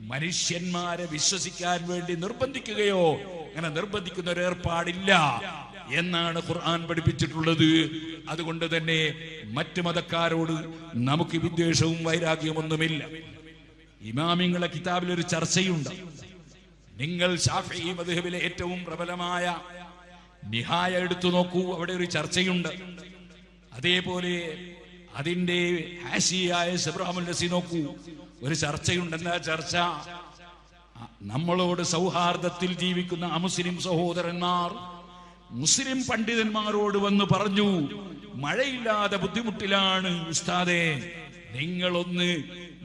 മനുഷ്യന്മാരെ വിശ്വസിക്കാൻ വേണ്ടി നിർബന്ധിക്കുകയോ അങ്ങനെ നിർബന്ധിക്കുന്ന ഒരു ഏർപ്പാടില്ല എന്നാണ് ഖുർആൻ പഠിപ്പിച്ചിട്ടുള്ളത്. അതുകൊണ്ട് തന്നെ മറ്റു മതക്കാരോട് നമുക്ക് വിദ്വേഷവും വൈരാഗ്യമൊന്നുമില്ല. ഇമാമിങ്ങളെ കിതാബിൽ ഒരു ചർച്ചയുണ്ട്. നിങ്ങൾ ശാഫിഈ മദ്ഹബിലെ ഏറ്റവും പ്രബലമായ നിഹായ എടുത്തു നോക്കൂ, അവിടെ ഒരു ചർച്ചയുണ്ട്. അതേപോലെ അതിന്റെ ഹാഷിയായ സബ്റാമുൽ നസി നോക്കൂ, ഒരു ചർച്ചയുണ്ടെന്ന ചർച്ച നമ്മളോട് സൗഹാർദ്ദത്തിൽ ജീവിക്കുന്ന അമുസ്ലിം സഹോദരന്മാർ മുസ്ലിം പണ്ഡിതന്മാരോട് വന്ന് പറഞ്ഞു, മഴയില്ലാതെ ബുദ്ധിമുട്ടിലാണ് ഉസ്താദേ, നിങ്ങളൊന്ന്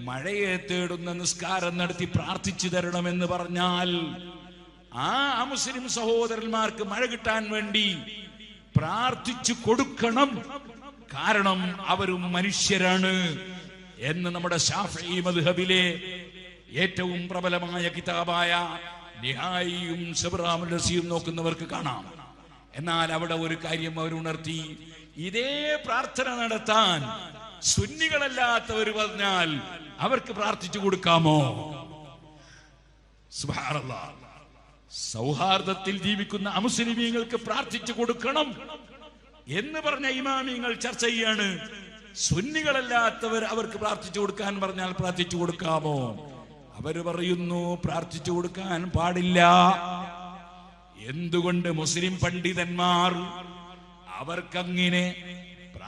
മഴയെ തേടുന്ന നിസ്കാരം നടത്തി പ്രാർത്ഥിച്ചു തരണമെന്ന് പറഞ്ഞാൽ ആ അമുസ്ലിം സഹോദരന്മാർക്ക് മഴ കിട്ടാൻ വേണ്ടി പ്രാർത്ഥിച്ചു കൊടുക്കണം, കാരണം അവരും മനുഷ്യരാണ് എന്ന് നമ്മുടെ ശാഫിഈ മദ്ഹബിലെ ഏറ്റവും പ്രബലമായ കിതാബായ നിഹായിയും സബ്റാമുൽ നസിയും നോക്കുന്നവർക്ക് കാണാം. എന്നാൽ അവിടെ ഒരു കാര്യം അവർ ഉണർത്തി, ഇതേ പ്രാർത്ഥന നടത്താൻ സുന്നികളല്ലാത്തവർ പറഞ്ഞാൽ അവർക്ക് പ്രാർത്ഥിച്ചു കൊടുക്കാമോ? സുബ്ഹാനല്ലാഹ്. സൗഹാർദ്ദത്തിൽ ജീവിക്കുന്ന അമുസ്ലിമീങ്ങൾക്ക് പ്രാർത്ഥിച്ചു കൊടുക്കണം എന്ന് പറഞ്ഞ ഇമാമിങ്ങൾ ചർച്ച ചെയ്യാണ്. സുന്നികളല്ലാത്തവർ അവർക്ക് പ്രാർത്ഥിച്ചു കൊടുക്കാൻ പറഞ്ഞാൽ പ്രാർത്ഥിച്ചു കൊടുക്കാമോ? അവര് പറയുന്നു പ്രാർത്ഥിച്ചു കൊടുക്കാൻ പാടില്ല. എന്തുകൊണ്ട്? മുസ്ലിം പണ്ഡിതന്മാർ അവർക്കങ്ങനെ